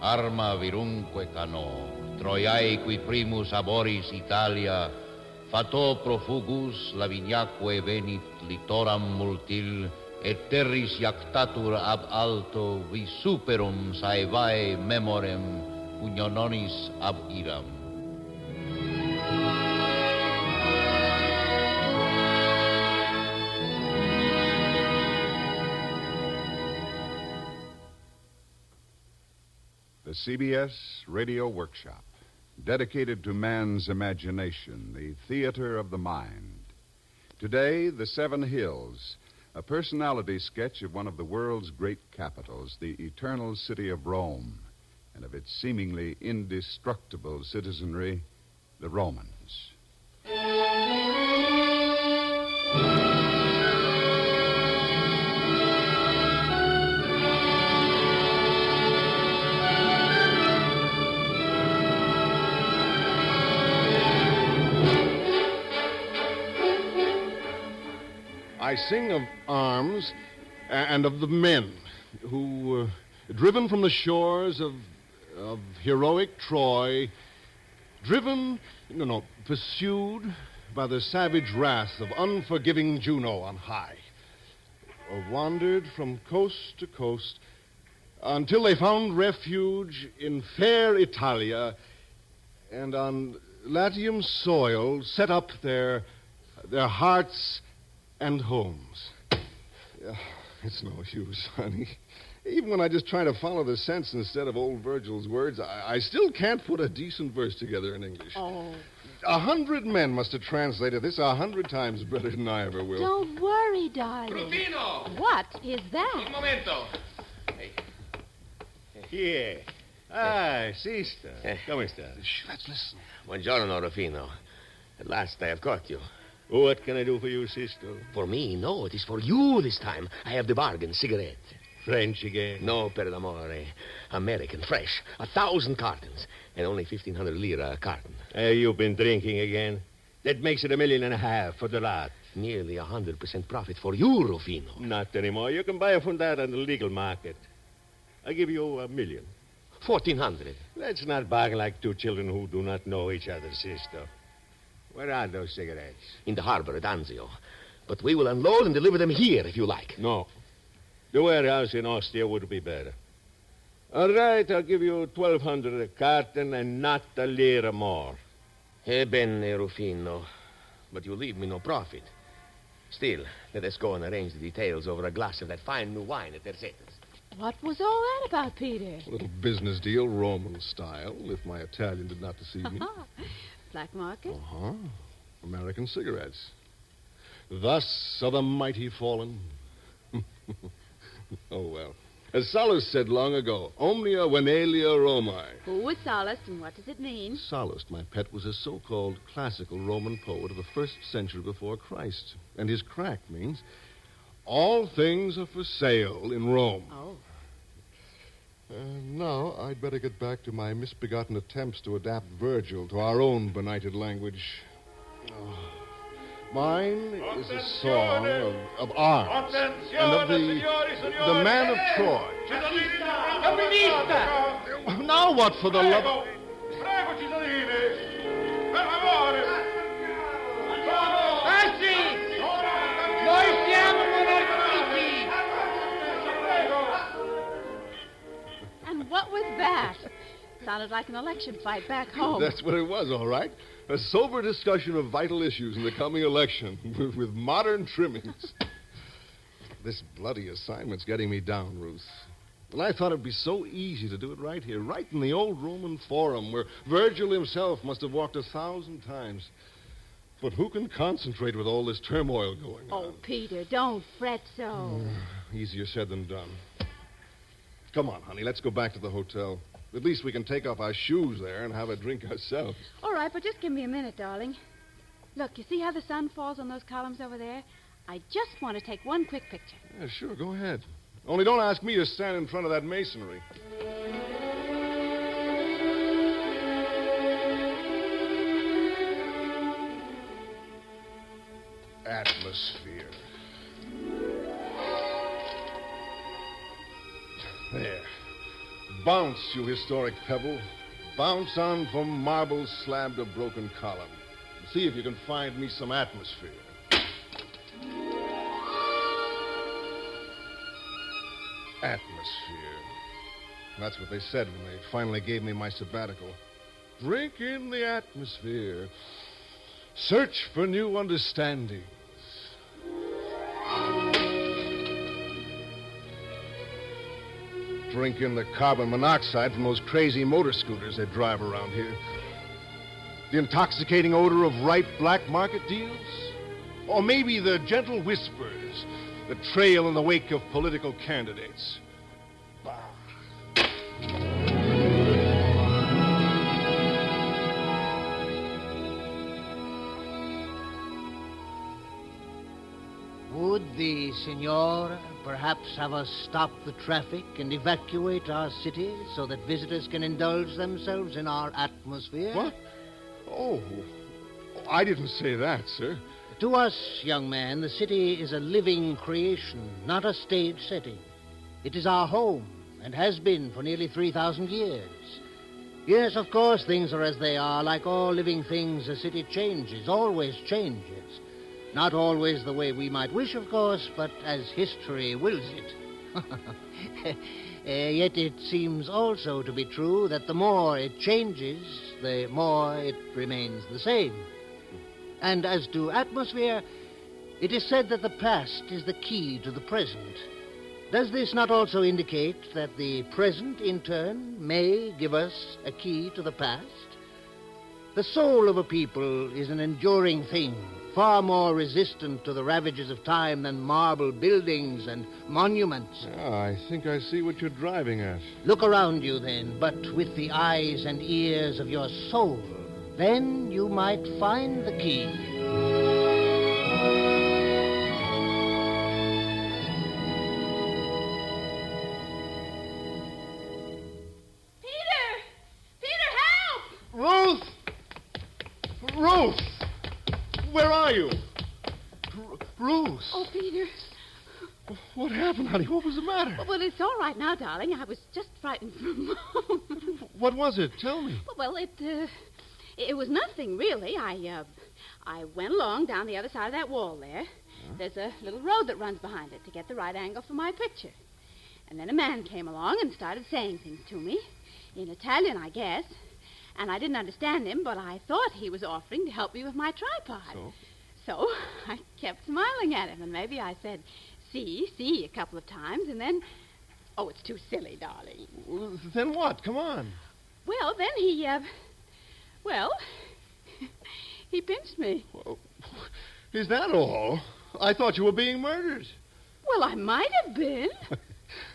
arma virumque cano, Troiae qui primus aboris Italia, fato profugus Laviniaque venit litoram multil, et terris iactatur ab alto vi superum saevae memorem uniononis ab iram. The CBS Radio Workshop, dedicated to man's imagination, the theater of the mind. Today, The Seven Hills, a personality sketch of one of the world's great capitals, the eternal city of Rome, and of its seemingly indestructible citizenry, the Romans. I sing of arms and of the men who, driven from the shores of heroic Troy, pursued by the savage wrath of unforgiving Juno on high, wandered from coast to coast until they found refuge in fair Italia, and on Latium soil set up their hearts and homes. It's no use, honey. Even when I just try to follow the sense instead of old Virgil's words, I still can't put a decent verse together in English. Oh. 100 men must have translated this 100 times better than I ever will. Don't worry, darling. Rufino! What is that? Un momento. Hey. Here. Ah, sister. Come sta? Shh, let's listen. Buongiorno, Rufino. At last I have caught you. What can I do for you, sister? For me, no. It is for you this time. I have the bargain cigarette. French again? No, per l'amore. American, fresh. 1,000 cartons. And only 1,500 lira a carton. You've been drinking again? That makes it $1.5 million for the lot. Nearly 100% profit for you, Rufino. Not anymore. You can buy from that on the legal market. I give you $1 million. 1,400. Let's not bargain like two children who do not know each other, sister. Where are those cigarettes? In the harbor at Anzio. But we will unload and deliver them here, if you like. No. The warehouse in Ostia would be better. All right, I'll give you 1,200 a carton and not a lira more. Bene, Rufino. But you leave me no profit. Still, let us go and arrange the details over a glass of that fine new wine at Terzetti's. What was all that about, Peter? A little business deal, Roman style, if my Italian did not deceive me. Black market? Uh-huh. American cigarettes. Thus are the mighty fallen. Oh, well. As Sallust said long ago, omnia venelia Romae. Who was Sallust, and what does it mean? Sallust, my pet, was a so-called classical Roman poet of the 1st century before Christ. And his crack means, all things are for sale in Rome. Oh. Now, I'd better get back to my misbegotten attempts to adapt Virgil to our own benighted language. Mine is a song of arms and of the man of Troy. Now what, for the love of... Prego, cittadini! Per favore! Passi! Noi siamo monarchici! And what was that? Sounded like an election fight back home. That's what it was, all right. A sober discussion of vital issues in the coming election with modern trimmings. This bloody assignment's getting me down, Ruth. And I thought it'd be so easy to do it right here, right in the old Roman Forum, where Virgil himself must have walked 1,000 times. But who can concentrate with all this turmoil going on? Oh, Peter, don't fret so. Easier said than done. Come on, honey, let's go back to the hotel. At least we can take off our shoes there and have a drink ourselves. All right, but just give me a minute, darling. Look, you see how the sun falls on those columns over there? I just want to take one quick picture. Yeah, sure, go ahead. Only don't ask me to stand in front of that masonry. Atmosphere. There. Bounce, you historic pebble. Bounce on from marble slab to broken column. See if you can find me some atmosphere. Atmosphere. That's what they said when they finally gave me my sabbatical. Drink in the atmosphere. Search for new understandings. Drink in the carbon monoxide from those crazy motor scooters they drive around here. The intoxicating odor of ripe black market deals? Or maybe the gentle whispers that trail in the wake of political candidates. Would the Signor perhaps have us stop the traffic and evacuate our city so that visitors can indulge themselves in our atmosphere? What? Oh, I didn't say that, sir. To us, young man, the city is a living creation, not a stage setting. It is our home, and has been for nearly 3,000 years. Yes, of course, things are as they are. Like all living things, the city changes, always changes. Not always the way we might wish, of course, but as history wills it. Yet it seems also to be true that the more it changes, the more it remains the same. And as to atmosphere, it is said that the past is the key to the present. Does this not also indicate that the present, in turn, may give us a key to the past? The soul of a people is an enduring thing, far more resistant to the ravages of time than marble buildings and monuments. I think I see what you're driving at. Look around you, then, but with the eyes and ears of your soul. Then you might find the key. Ruth! Ruth! Where are you? Ruth! Oh, Peter. What happened, honey? What was the matter? Well, it's all right now, darling. I was just frightened for a moment. What was it? Tell me. Well, it was nothing, really. I went along down the other side of that wall there. Huh? There's a little road that runs behind it to get the right angle for my picture. And then a man came along and started saying things to me. In Italian, I guess. And I didn't understand him, but I thought he was offering to help me with my tripod. So I kept smiling at him, and maybe I said, see, a couple of times, and then... Oh, it's too silly, darling. Well, then what? Come on. Well, then he he pinched me. Well, is that all? I thought you were being murdered. Well, I might have been.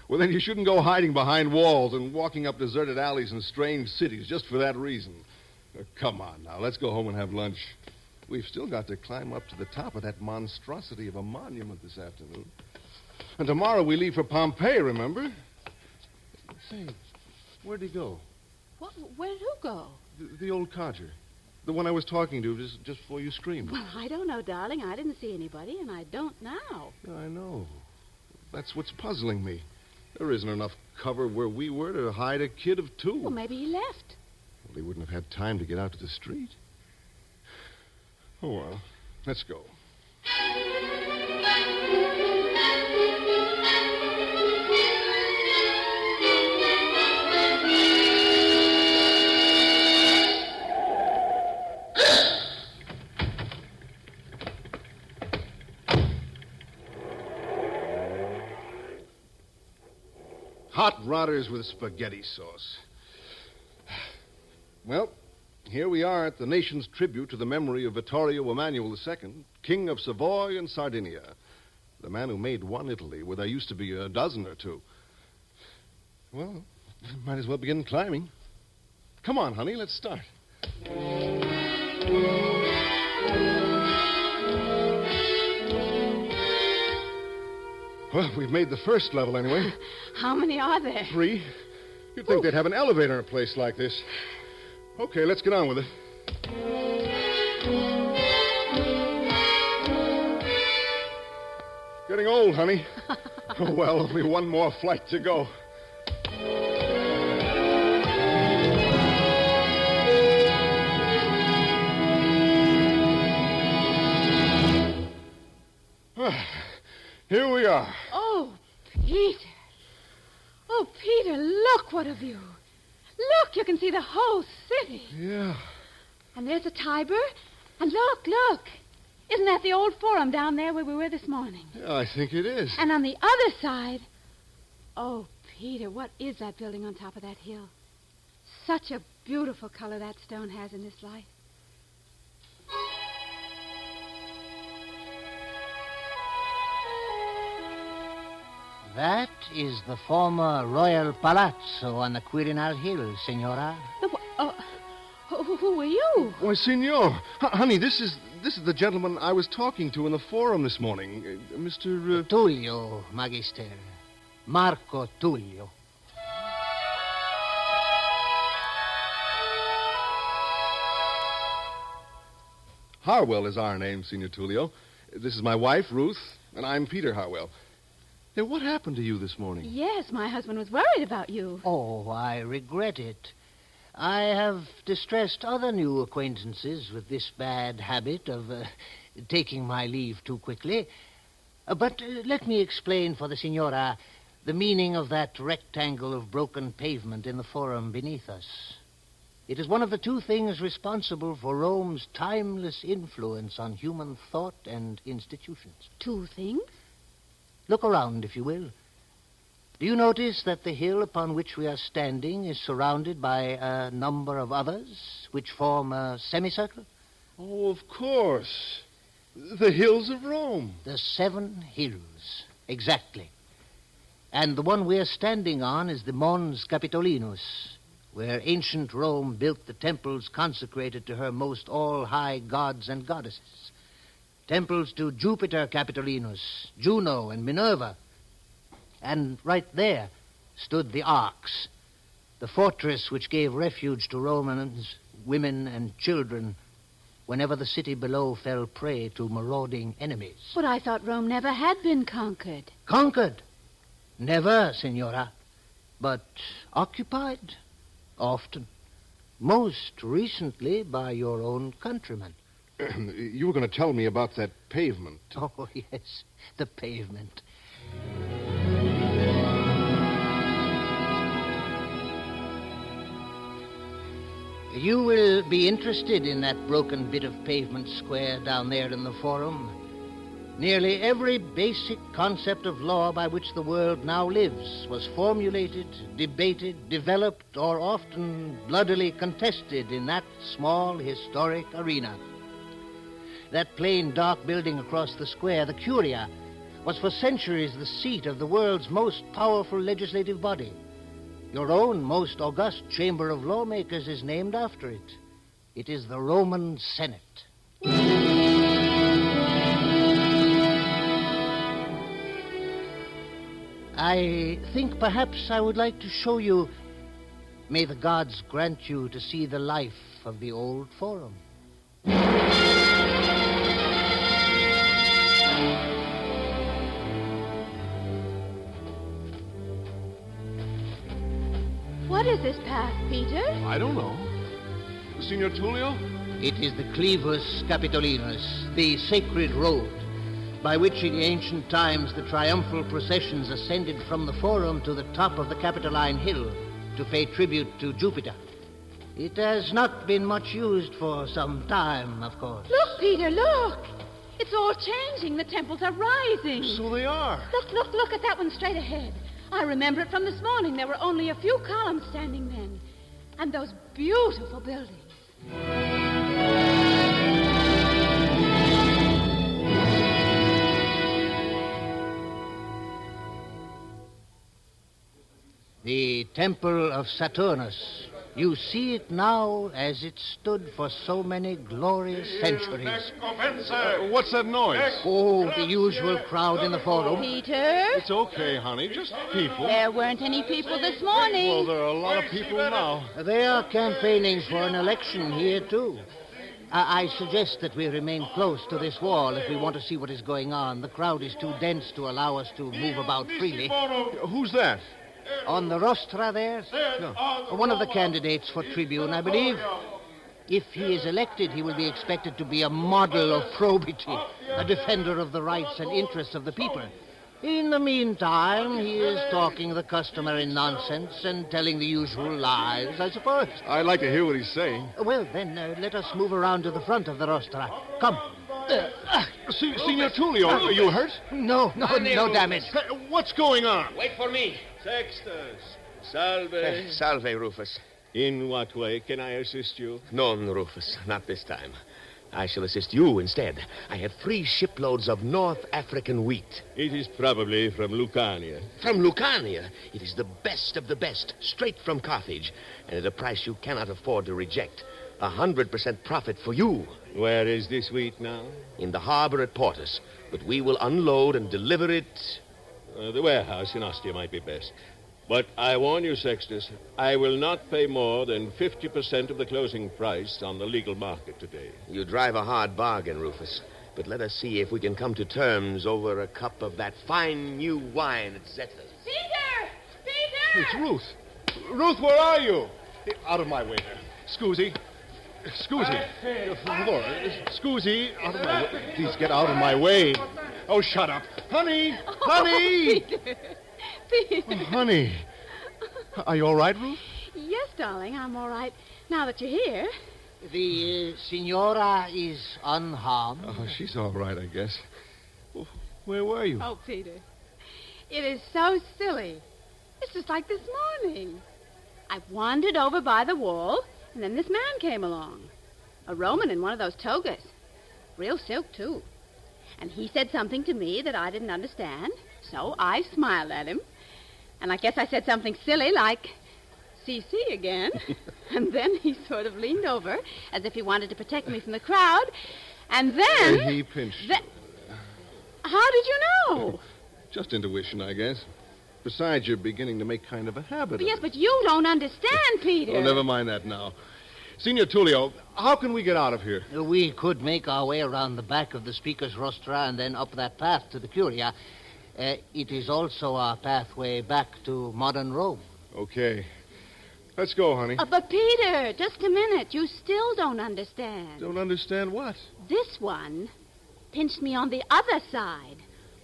Well, then you shouldn't go hiding behind walls and walking up deserted alleys in strange cities just for that reason. Come on now, let's go home and have lunch. We've still got to climb up to the top of that monstrosity of a monument this afternoon. And tomorrow we leave for Pompeii, remember? Say, where'd he go? What? Where did who go? The old codger. The one I was talking to just before you screamed. Well, I don't know, darling. I didn't see anybody, and I don't now. I know. That's what's puzzling me. There isn't enough cover where we were to hide a kid of 2. Well, maybe he left. Well, he wouldn't have had time to get out to the street. Oh, well, let's go. Hot rotters with spaghetti sauce. Well, here we are at the nation's tribute to the memory of Vittorio Emanuele II, King of Savoy and Sardinia. The man who made one Italy where there used to be a dozen or 2. Well, might as well begin climbing. Come on, honey, let's start. Well, we've made the first level anyway. How many are there? 3. You'd think they'd have an elevator in a place like this. Okay, let's get on with it. Getting old, honey. Oh, well, only one more flight to go. Look, what a view. Look, you can see the whole city. Yeah. And there's the Tiber. And look. Isn't that the old Forum down there where we were this morning? Yeah, I think it is. And on the other side... Oh, Peter, what is that building on top of that hill? Such a beautiful color that stone has in this light. That is the former Royal Palazzo on the Quirinal Hill, Signora. Who are you? Why, Signor. Honey, this is the gentleman I was talking to in the Forum this morning. Mr. Tullio, Magister. Marco Tullio. Harwell is our name, Signor Tullio. This is my wife, Ruth, and I'm Peter Harwell. Hey, what happened to you this morning? Yes, my husband was worried about you. Oh, I regret it. I have distressed other new acquaintances with this bad habit of taking my leave too quickly. But let me explain for the Signora the meaning of that rectangle of broken pavement in the Forum beneath us. It is one of the two things responsible for Rome's timeless influence on human thought and institutions. Two things? Look around, if you will. Do you notice that the hill upon which we are standing is surrounded by a number of others, which form a semicircle? Oh, of course. The hills of Rome. The 7 hills, exactly. And the one we're standing on is the Mons Capitolinus, where ancient Rome built the temples consecrated to her most all-high gods and goddesses. Temples to Jupiter Capitolinus, Juno, and Minerva. And right there stood the Arx, the fortress which gave refuge to Romans, women, and children whenever the city below fell prey to marauding enemies. But I thought Rome never had been conquered. Conquered? Never, Signora. But occupied? Often. Most recently by your own countrymen. You were going to tell me about that pavement. Oh, yes, the pavement. You will be interested in that broken bit of pavement square down there in the Forum. Nearly every basic concept of law by which the world now lives was formulated, debated, developed, or often bloodily contested in that small historic arena. That plain, dark building across the square, the Curia, was for centuries the seat of the world's most powerful legislative body. Your own most august chamber of lawmakers is named after it. It is the Roman Senate. I think perhaps I would like to show you. May the gods grant you to see the life of the old Forum. What is this path, Peter? I don't know. Signor Tullio? It is the Clivus Capitolinus, the sacred road, by which in ancient times the triumphal processions ascended from the Forum to the top of the Capitoline Hill to pay tribute to Jupiter. It has not been much used for some time, of course. Look, Peter, look. It's all changing. The temples are rising. So they are. Look at that one straight ahead. I remember it from this morning. There were only a few columns standing then. And those beautiful buildings. The Temple of Saturnus. You see it now as it stood for so many glorious centuries. What's that noise? Oh, the usual crowd in the Forum. Peter? It's okay, honey. Just people. There weren't any people this morning. Well, there are a lot of people now. They are campaigning for an election here, too. I suggest that we remain close to this wall if we want to see what is going on. The crowd is too dense to allow us to move about freely. Who's that? On the rostra there? No. One of the candidates for tribune, I believe. If he is elected, he will be expected to be a model of probity, a defender of the rights and interests of the people. In the meantime, he is talking the customary nonsense and telling the usual lies, I suppose. I'd like to hear what he's saying. Well, then, let us move around to the front of the rostra. Come. Signor Tullio, are you hurt? No damage. What's going on? Wait for me. Sextus, salve. Salve, Rufus. In what way can I assist you? None, Rufus, not this time. I shall assist you instead. I have 3 shiploads of North African wheat. It is probably from Lucania. From Lucania. It is the best of the best, straight from Carthage, and at a price you cannot afford to reject. 100% profit for you. Where is this wheat now? In the harbor at Portus, but we will unload and deliver it. The warehouse in Ostia might be best. But I warn you, Sextus, I will not pay more than 50% of the closing price on the legal market today. You drive a hard bargain, Rufus. But let us see if we can come to terms over a cup of that fine new wine at Zetta's. Peter! Peter! It's Ruth. Ruth, where are you? Out of my way there. Scusi. Scusi, out of my way. Please get out of my way. Oh, shut up. Honey! Honey! Peter. Oh, honey. Are you all right, Ruth? Yes, darling, I'm all right. Now that you're here. The Signora is unharmed. Oh, she's all right, I guess. Well, where were you? Oh, Peter. It is so silly. It's just like this morning. I wandered over by the wall, and then this man came along. A Roman in one of those togas. Real silk, too. And he said something to me that I didn't understand, so I smiled at him. And I guess I said something silly like, CC again. And then he sort of leaned over as if he wanted to protect me from the crowd. And then... He pinched you. How did you know? Just intuition, I guess. Besides, you're beginning to make kind of a habit of Yes, it. but you don't understand, Peter. Oh, never mind that now. Signor Tullio, how can we get out of here? We could make our way around the back of the speaker's rostra and then up that path to the Curia. It is also our pathway back to modern Rome. Okay. Let's go, honey. But, Peter, just a minute. You still don't understand. Don't understand what? This one pinched me on the other side.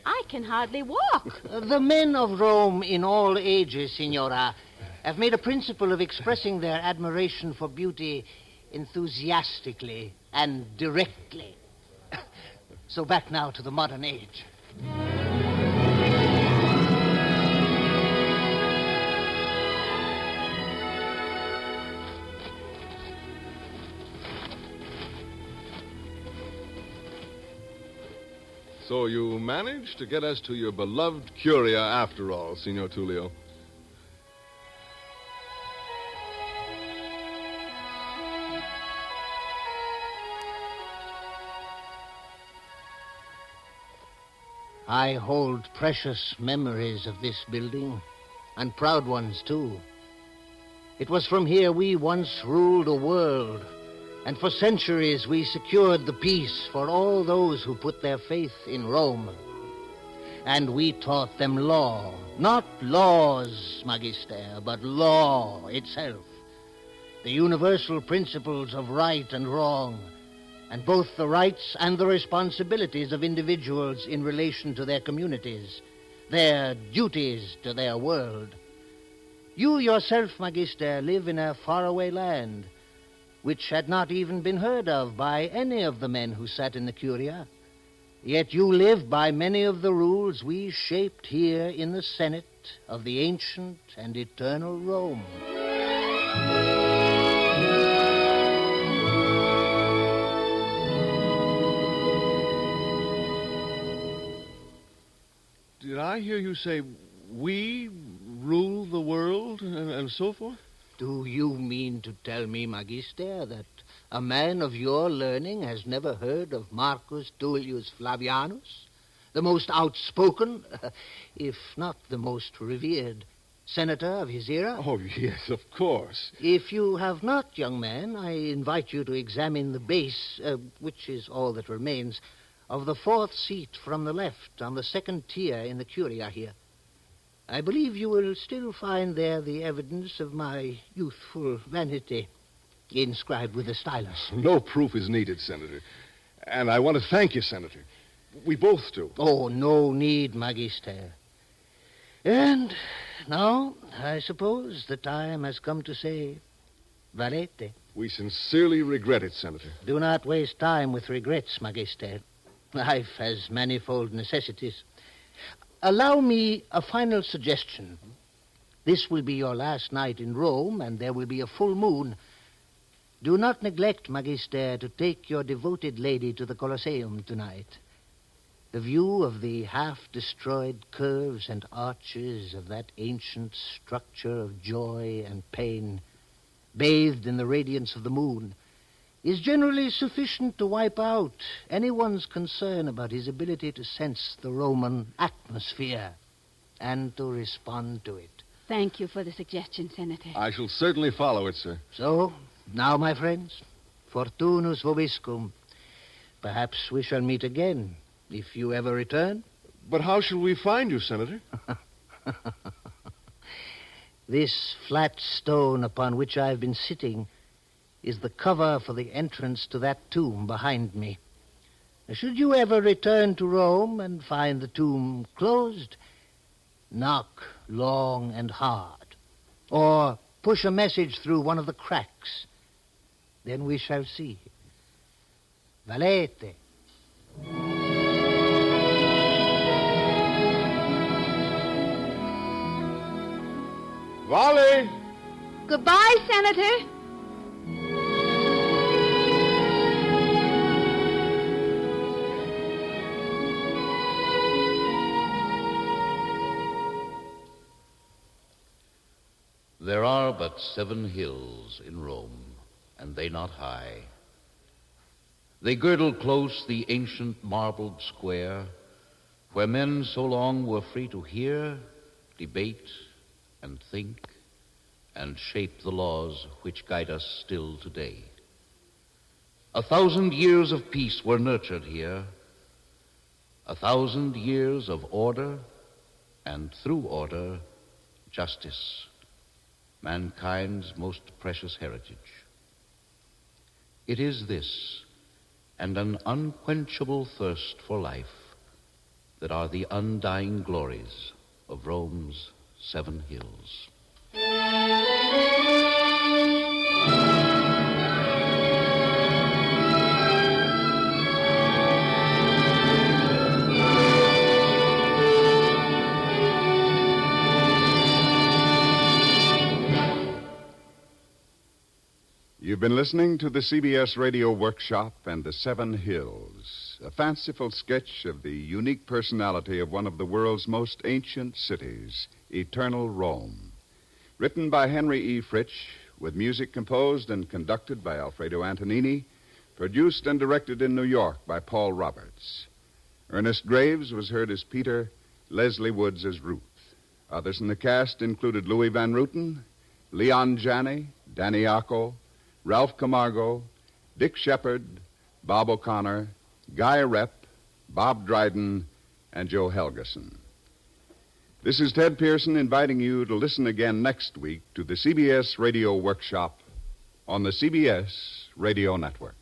I can hardly walk. The men of Rome in all ages, Signora, have made a principle of expressing their admiration for beauty enthusiastically and directly. So back now to the modern age. So you managed to get us to your beloved Curia after all, Signor Tullio. I hold precious memories of this building, and proud ones, too. It was from here we once ruled the world, and for centuries we secured the peace for all those who put their faith in Rome. And we taught them law, not laws, Magister, but law itself. The universal principles of right and wrong, and both the rights and the responsibilities of individuals in relation to their communities, their duties to their world. You yourself, Magister, live in a faraway land, which had not even been heard of by any of the men who sat in the Curia. Yet you live by many of the rules we shaped here in the Senate of the ancient and eternal Rome. Did I hear you say we rule the world and so forth? Do you mean to tell me, Magister, that a man of your learning has never heard of Marcus Tullius Flavianus, the most outspoken, if not the most revered, senator of his era? Oh, yes, of course. If you have not, young man, I invite you to examine the base, which is all that remains, of the fourth seat from the left on the second tier in the Curia here. I believe you will still find there the evidence of my youthful vanity, inscribed with a stylus. No proof is needed, Senator. And I want to thank you, Senator. We both do. Oh, no need, Magister. And now, I suppose the time has come to say, valete. We sincerely regret it, Senator. Do not waste time with regrets, Magister. Life has manifold necessities. Allow me a final suggestion. This will be your last night in Rome, and there will be a full moon. Do not neglect, Magister, to take your devoted lady to the Colosseum tonight. The view of the half-destroyed curves and arches of that ancient structure of joy and pain, bathed in the radiance of the moon, is generally sufficient to wipe out anyone's concern about his ability to sense the Roman atmosphere and to respond to it. Thank you for the suggestion, Senator. I shall certainly follow it, sir. So, now, my friends, fortunus vobiscum. Perhaps we shall meet again, if you ever return. But how shall we find you, Senator? This flat stone upon which I've been sitting is the cover for the entrance to that tomb behind me. Should you ever return to Rome and find the tomb closed, knock long and hard, or push a message through one of the cracks. Then we shall see. Valete. Vale! Goodbye, Senator. There are but 7 hills in Rome, and they not high. They girdle close the ancient marbled square, where men so long were free to hear, debate, and think, and shape the laws which guide us still today. 1,000 years of peace were nurtured here, 1,000 years of order, and through order, justice, mankind's most precious heritage. It is this, and an unquenchable thirst for life, that are the undying glories of Rome's 7 hills. You've been listening to the CBS Radio Workshop and the 7 Hills, a fanciful sketch of the unique personality of one of the world's most ancient cities, eternal Rome. Written by Henry E. Fritsch, with music composed and conducted by Alfredo Antonini, produced and directed in New York by Paul Roberts. Ernest Graves was heard as Peter, Leslie Woods as Ruth. Others in the cast included Louis Van Ruten, Leon Janney, Danny Acco, Ralph Camargo, Dick Shepard, Bob O'Connor, Guy Repp, Bob Dryden, and Joe Helgeson. This is Ted Pearson inviting you to listen again next week to the CBS Radio Workshop on the CBS Radio Network.